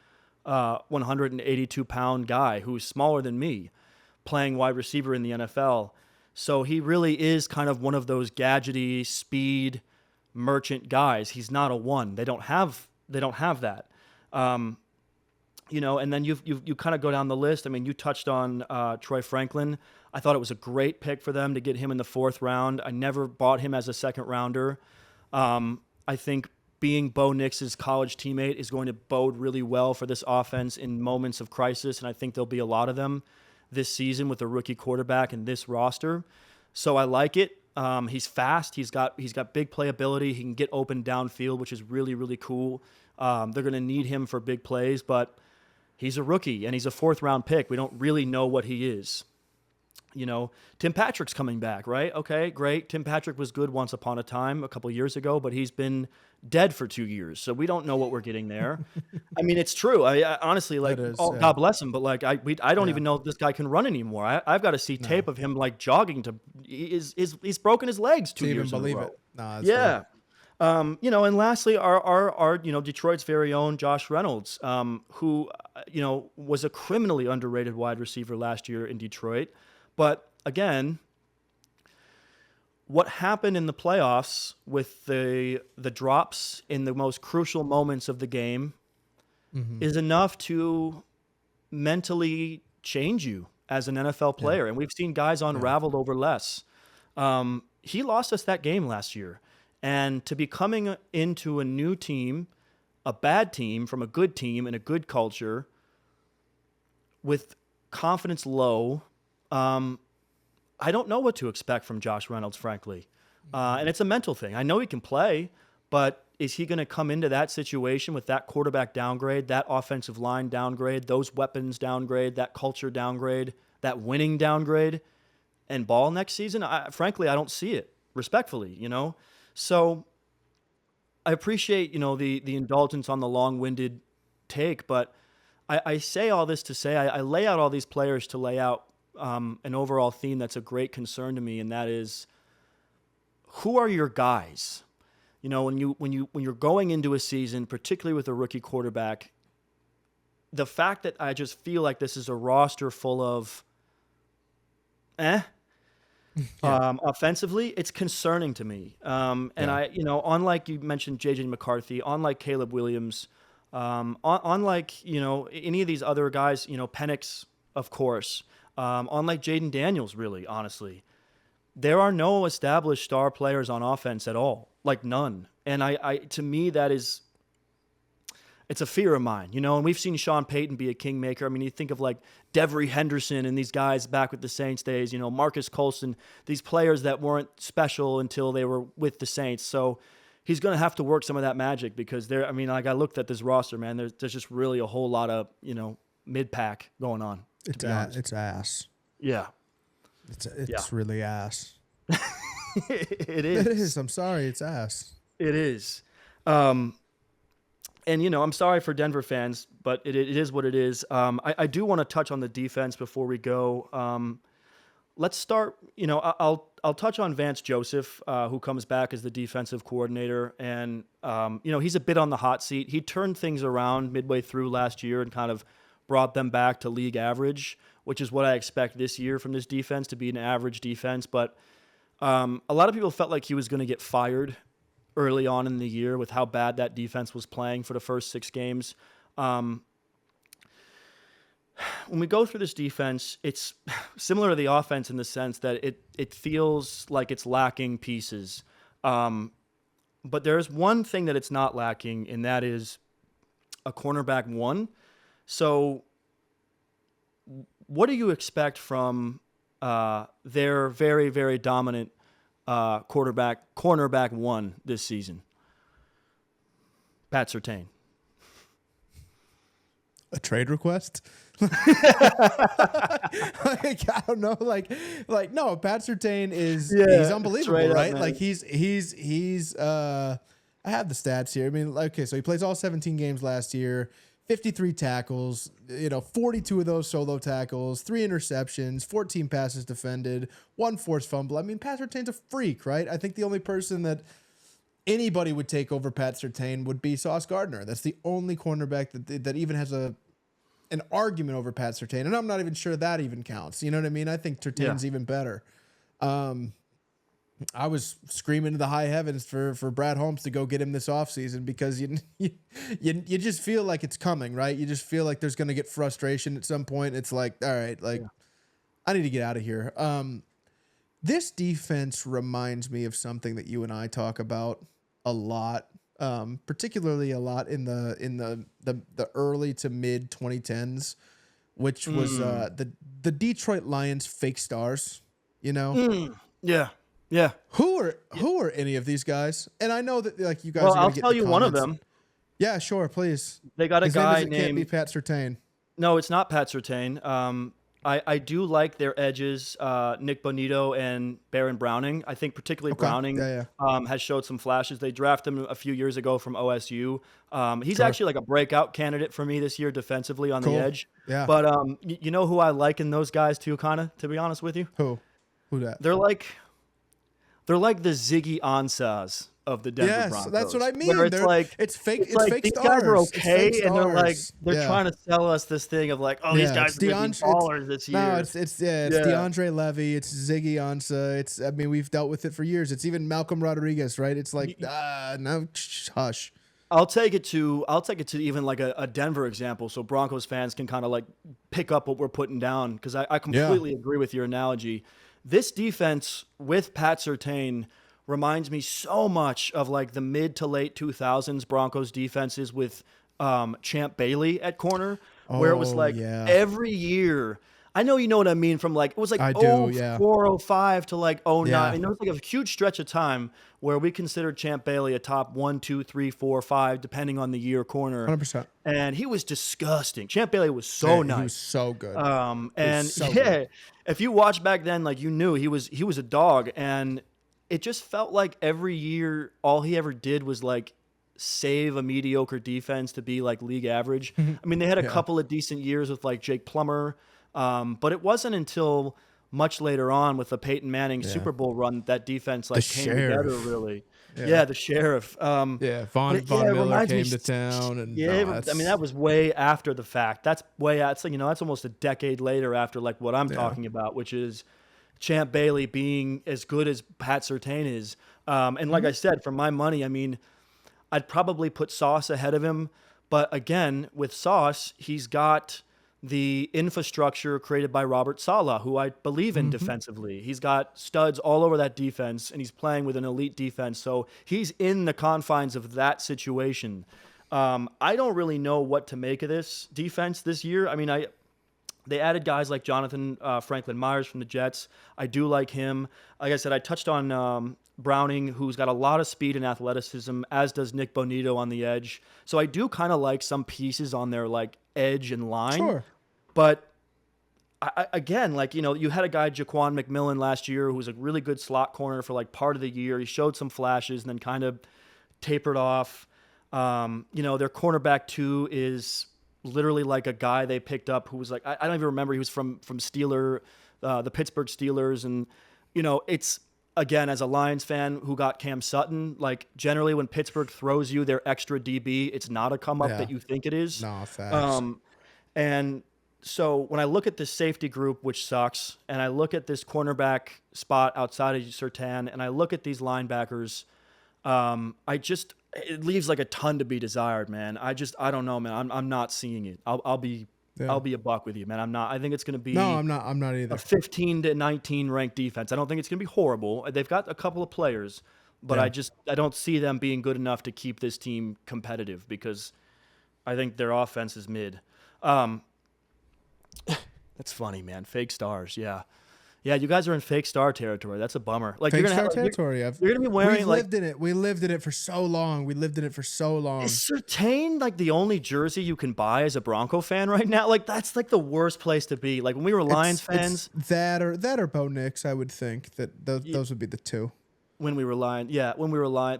182-pound guy who's smaller than me playing wide receiver in the NFL. So he really is kind of one of those gadgety, speed, merchant guys. He's not a 1. They don't have that. And then you kind of go down the list. I mean, you touched on Troy Franklin. I thought it was a great pick for them to get him in the 4th round. I never bought him as a 2nd rounder. I think being Bo Nix's college teammate is going to bode really well for this offense in moments of crisis, and I think there'll be a lot of them this season with a rookie quarterback and this roster. So I like it. He's fast. He's got big playability. He can get open downfield, which is really, really cool. They're going to need him for big plays, but he's a rookie and he's a 4th round pick. We don't really know what he is. Tim Patrick's coming back, right? Okay, great. Tim Patrick was good once upon a time a couple years ago, but he's been dead for 2 years. So we don't know what we're getting there. I mean, it's true. I honestly, God bless him, but I don't even know if this guy can run anymore. I've got to see tape of him jogging to. He's broken his legs 2 years in a row. Believe it. No, yeah. And lastly, our Detroit's very own Josh Reynolds, who was a criminally underrated wide receiver last year in Detroit. But again, what happened in the playoffs with the drops in the most crucial moments of the game is enough to mentally change you as an NFL player. And we've seen guys unraveled over less. He lost us that game last year. And to be coming into a new team, a bad team from a good team and a good culture with confidence low, I don't know what to expect from Josh Reynolds, frankly. And it's a mental thing. I know he can play, but is he going to come into that situation with that quarterback downgrade, that offensive line downgrade, those weapons downgrade, that culture downgrade, that winning downgrade, and ball next season? Frankly, I don't see it, respectfully, So I appreciate, the indulgence on the long-winded take, but I say all this to say I lay out all these players to lay out an overall theme that's a great concern to me, and that is, who are your guys? When you're going into a season, particularly with a rookie quarterback, the fact that I just feel like this is a roster full of offensively, it's concerning to me. Unlike you mentioned JJ McCarthy, unlike Caleb Williams, unlike any of these other guys, Penix, of course. Unlike Jaden Daniels, really, honestly, there are no established star players on offense at all, none. And to me, that is, it's a fear of mine, you know, and we've seen Sean Payton be a kingmaker. I mean, you think of like Devery Henderson and these guys back with the Saints days, you know, Marcus Colston, these players that weren't special until they were with the Saints. So he's going to have to work some of that magic because I mean, like I looked at this roster, man, there's just really a whole lot of, you know, mid-pack going on. It's ass. Yeah. It's really ass. It is. It is. I'm sorry. It's ass. It is. And, you know, I'm sorry for Denver fans, but it is what it is. I do want to touch on the defense before we go. Let's start, you know, I'll touch on Vance Joseph, who comes back as the defensive coordinator. And, you know, he's a bit on the hot seat. He turned things around midway through last year and kind of brought them back to league average, which is what I expect this year from this defense, to be an average defense. But a lot of people felt like he was going to get fired early on in the year with how bad that defense was playing for the first 6 games. When we go through this defense, it's similar to the offense in the sense that it feels like it's lacking pieces. But there's one thing that it's not lacking, and that is a cornerback one. So what do you expect from their very, very dominant cornerback one this season? Pat Surtain. A trade request? Like, I don't know. Like no, Pat Surtain he's unbelievable, right? Like he's I have the stats here. I mean, okay, so he plays all 17 games last year, 53 tackles, you know, 42 of those solo tackles, 3 interceptions, 14 passes defended, 1 forced fumble. I mean, Pat Surtain's a freak, right? I think the only person that anybody would take over Pat Surtain would be Sauce Gardner. That's the only cornerback that even has an argument over Pat Surtain, and I'm not even sure that even counts. You know what I mean? I think Surtain's even better. I was screaming to the high heavens for Brad Holmes to go get him this offseason because you just feel like it's coming, right? You just feel like there's going to get frustration at some point. It's like, all right, I need to get out of here. This defense reminds me of something that you and I talk about a lot, particularly a lot in the early to mid 2010s, which was the Detroit Lions fake stars, you know? Yeah. Yeah. Who are any of these guys? And I know that like you guys. Well, are I'll get tell you comments. one of them. Yeah, sure, please. They got a guy named. Can't be Pat Surtain. No, it's not Pat Surtain. I do like their edges, Nick Bonito and Baron Browning. I think particularly Browning has showed some flashes. They drafted him a few years ago from OSU. He's actually like a breakout candidate for me this year defensively on the edge. Yeah. But you know who I like in those guys too, kind of, to be honest with you? Who that? They're like the Ziggy Ansahs of the Denver Broncos. That's what I mean. It's fake. It's like, fake these stars. guys are okay, and they're yeah. trying to sell us this thing of like, oh, these guys are going to be ballers this year. No, it's DeAndre Levy. It's Ziggy Ansah. I mean, we've dealt with it for years. It's even Malcolm Rodriguez, right? It's like, no, hush. I'll take it to even like a Denver example, so Broncos fans can kind of like pick up what we're putting down, because I completely agree with your analogy. This defense with Pat Surtain reminds me so much of like the mid to late 2000s Broncos defenses with Champ Bailey at corner, where it was like every year. I know you know what I mean, from like, it was like 04, 05 to like 09. Yeah. And there was like a huge stretch of time where we considered Champ Bailey a top 1, 2, 3, 4, 5, depending on the year corner. 100%. And he was disgusting. Champ Bailey was so nice. He was so good. Good. If you watch back then, like, you knew he was a dog, and it just felt like every year all he ever did was like save a mediocre defense to be like league average. I mean, they had a couple of decent years with like Jake Plummer, but it wasn't until much later on with the Peyton Manning Super Bowl run that defense like came together really. Yeah, the sheriff. Von Miller came to town, and I mean, that was way after the fact. That's that's almost a decade later after like what I'm talking about, which is Champ Bailey being as good as Pat Surtain is. And like I said, for my money, I mean, I'd probably put Sauce ahead of him, but again, with Sauce, he's got the infrastructure created by Robert Saleh, who I believe in defensively. He's got studs all over that defense, and he's playing with an elite defense. So he's in the confines of that situation. I don't really know what to make of this defense this year. I mean, they added guys like Jonathan Franklin Myers from the Jets. I do like him. Like I said, I touched on Browning, who's got a lot of speed and athleticism, as does Nick Bonito on the edge. So I do kind of like some pieces on their like edge and line. Sure. But again, like, you had a guy, Jaquan McMillan, last year who was a really good slot corner for like part of the year. He showed some flashes and then kind of tapered off. Their cornerback 2 is literally like a guy they picked up who was like, I don't even remember. He was from the Pittsburgh Steelers. And, it's, again, as a Lions fan who got Cam Sutton, like generally when Pittsburgh throws you their extra DB, it's not a come up that you think it is. No, facts. And so when I look at this safety group, which sucks, and I look at this cornerback spot outside of Surtain, and I look at these linebackers, it leaves like a ton to be desired, man. I don't know, man. I'm not seeing it. I'll be a buck with you, man. I'm not. I think it's going to be. No, I'm not either. A 15 to 19 ranked defense. I don't think it's going to be horrible. They've got a couple of players, but I don't see them being good enough to keep this team competitive because I think their offense is mid. That's funny, man. Fake stars, yeah. Yeah, you guys are in fake star territory. That's a bummer. Like fake star territory. You're gonna be wearing. We lived in it. We lived in it for so long. Is Surtain like the only jersey you can buy as a Bronco fan right now? Like that's like the worst place to be. Like when we were Lions fans, it's that or Bo Nix. I would think that those would be the two. When we were Lions,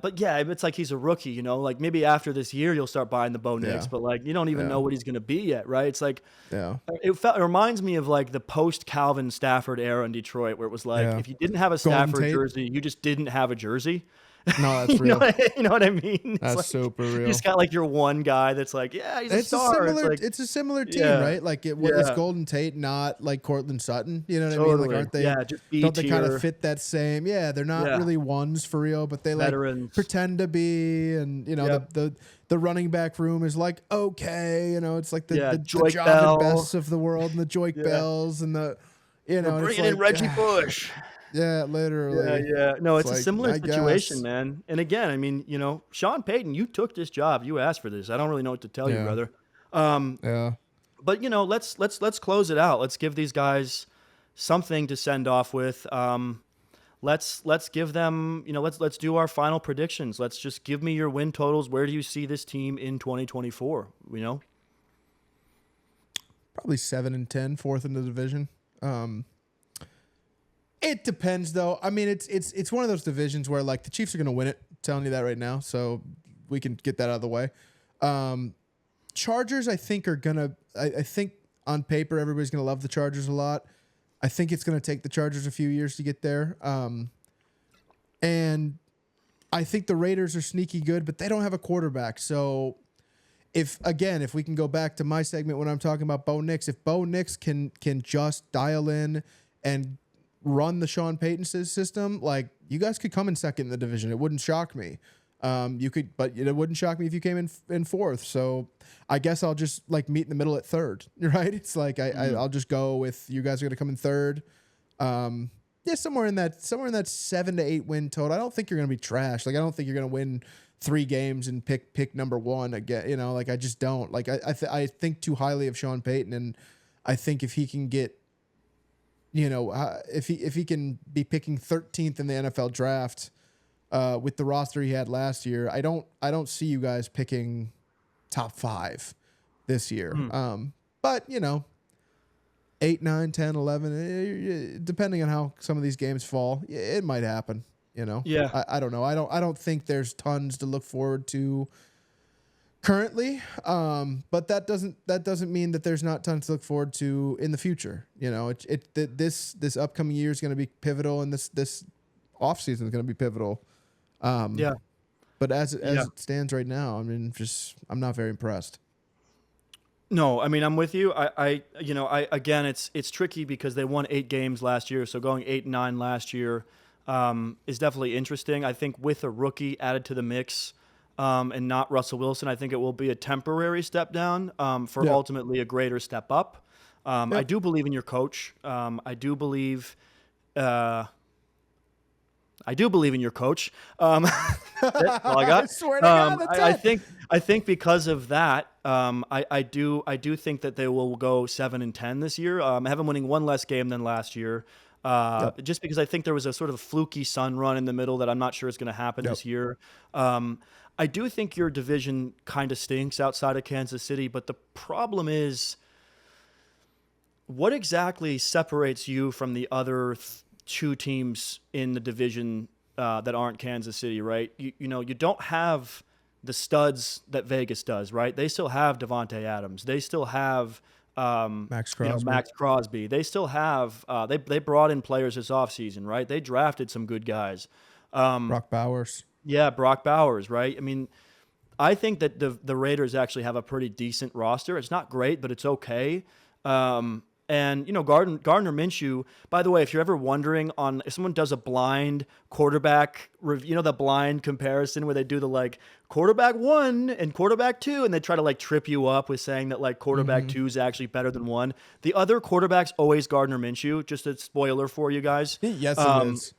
but yeah, it's like he's a rookie. Like maybe after this year you'll start buying the Bo Nix, but like you don't even know what he's gonna be yet, right? It's like it reminds me of like the post Calvin Stafford era in Detroit, where it was like if you didn't have a Stafford jersey, you just didn't have a jersey. No, that's real. You know what I mean? That's like, super real. You just got like your one guy that's like, he's a star. It's a similar team, right? Like is Golden Tate not like Cortland Sutton? You know what I mean? Like aren't they? Yeah, just don't they kind of fit that same? Yeah, they're not really ones for real, but they like veterans. Pretend to be, and the running back room is like okay, it's like the Jock Bests of the world and the Joik Bells and the we're bringing in Reggie Bush. Yeah, literally. Yeah. No, it's a like, similar situation, man. And again, I mean, Sean Payton, you took this job. You asked for this. I don't really know what to tell you, brother. But let's close it out. Let's give these guys something to send off with. Let's give them, let's do our final predictions. Let's just give me your win totals. Where do you see this team in 2024? Probably 7-10, fourth in the division. It depends, though. I mean, it's one of those divisions where like the Chiefs are going to win it. I'm telling you that right now, so we can get that out of the way. Chargers, I think, are gonna. I think on paper everybody's gonna love the Chargers a lot. I think it's gonna take the Chargers a few years to get there. And I think the Raiders are sneaky good, but they don't have a quarterback. So if we can go back to my segment when I'm talking about Bo Nix, if Bo Nix can just dial in and run the Sean Payton system, like you guys could come in second in the division. It wouldn't shock me. You could, but it wouldn't shock me if you came in fourth. So I guess I'll just like meet in the middle at third, right? It's like I'll just go with you guys are gonna come in third. Somewhere in that 7 to 8 win total. I don't think you're gonna be trash. Like I don't think you're gonna win 3 games and pick number 1 again. Like I just don't. Like I think too highly of Sean Payton, and I think if he can get, if he can be picking 13th in the NFL draft with the roster he had last year, I don't see you guys picking top 5 this year. But 8, 9, 10, 11, depending on how some of these games fall, it might happen. Yeah. I don't know. I don't think there's tons to look forward to currently, but that doesn't mean that there's not tons to look forward to in the future. This upcoming year is going to be pivotal, and this off season is going to be pivotal. But as it stands right now, I mean, I'm not very impressed. No, I mean, I'm with you. I again, it's tricky because they won 8 games last year, so going 8-9 last year is definitely interesting. I think with a rookie added to the mix. And not Russell Wilson, I think it will be a temporary step down for ultimately a greater step up. I do believe in your coach. I do believe I do believe in your coach. That's all I got. I swear to God, that's it. I think because of that, I do think that they will go 7-10 this year. I have them winning one less game than last year. Just because I think there was a sort of fluky Sun run in the middle that I'm not sure is going to happen this year. I do think your division kind of stinks outside of Kansas City, but the problem is, what exactly separates you from the other two teams in the division that aren't Kansas City, right? You know, you don't have the studs that Vegas does, right? They still have Devontae Adams. They still have Max Crosby. Max Crosby. They still have they brought in players this offseason, right? They drafted some good guys. Brock Bowers. Yeah, Brock Bowers, right? I mean, I think that the Raiders actually have a pretty decent roster. It's not great, but it's okay. And, you know, Gardner Minshew, by the way, if you're ever wondering if someone does a blind quarterback review, you know, the blind comparison where they do the like quarterback 1 and quarterback 2, and they try to like trip you up with saying that like quarterback 2 is actually better than 1. The other quarterback's always Gardner Minshew, just a spoiler for you guys. Yes, it is.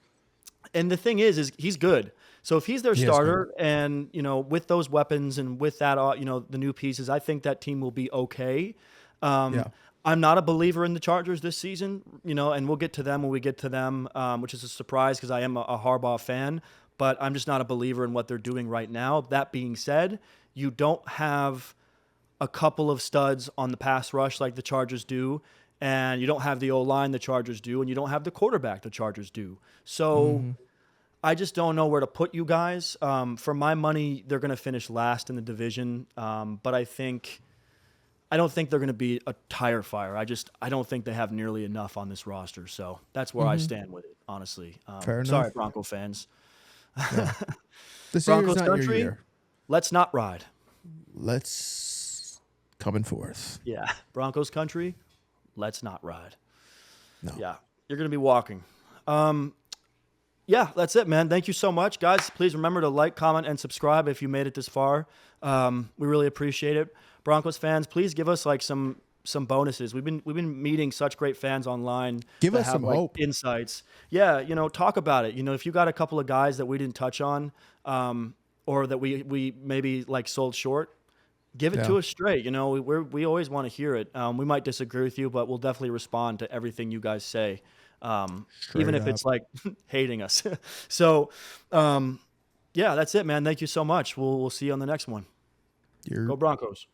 And the thing is he's good. So if he's their starter and, you know, with those weapons and with that, you know, the new pieces, I think that team will be okay. I'm not a believer in the Chargers this season, you know, and we'll get to them when we get to them, which is a surprise because I am a Harbaugh fan, but I'm just not a believer in what they're doing right now. That being said, you don't have a couple of studs on the pass rush like the Chargers do, and you don't have the O-line the Chargers do, and you don't have the quarterback the Chargers do. So I just don't know where to put you guys. For my money, they're going to finish last in the division, but I don't think they're going to be a tire fire. I don't think they have nearly enough on this roster. So that's where I stand with it, honestly. Fair enough. Sorry, Bronco fans. Yeah. This Broncos year's not country, your year. let's not ride. Let's coming forth. Yeah, Broncos country, let's not ride. No. Yeah, you're going to be walking. Yeah, that's it, man. Thank you so much, guys. Please remember to like, comment, and subscribe if you made it this far. We really appreciate it. Broncos fans, please give us like some bonuses. We've been meeting such great fans online. Give that us have, some like, hope. Insights. Yeah, you know, talk about it. You know, if you got a couple of guys that we didn't touch on, or that we maybe like sold short, give it to us straight. You know, we always want to hear it. We might disagree with you, but we'll definitely respond to everything you guys say, even if it's like hating us. So, yeah, that's it, man. Thank you so much. We'll see you on the next one. Go Broncos.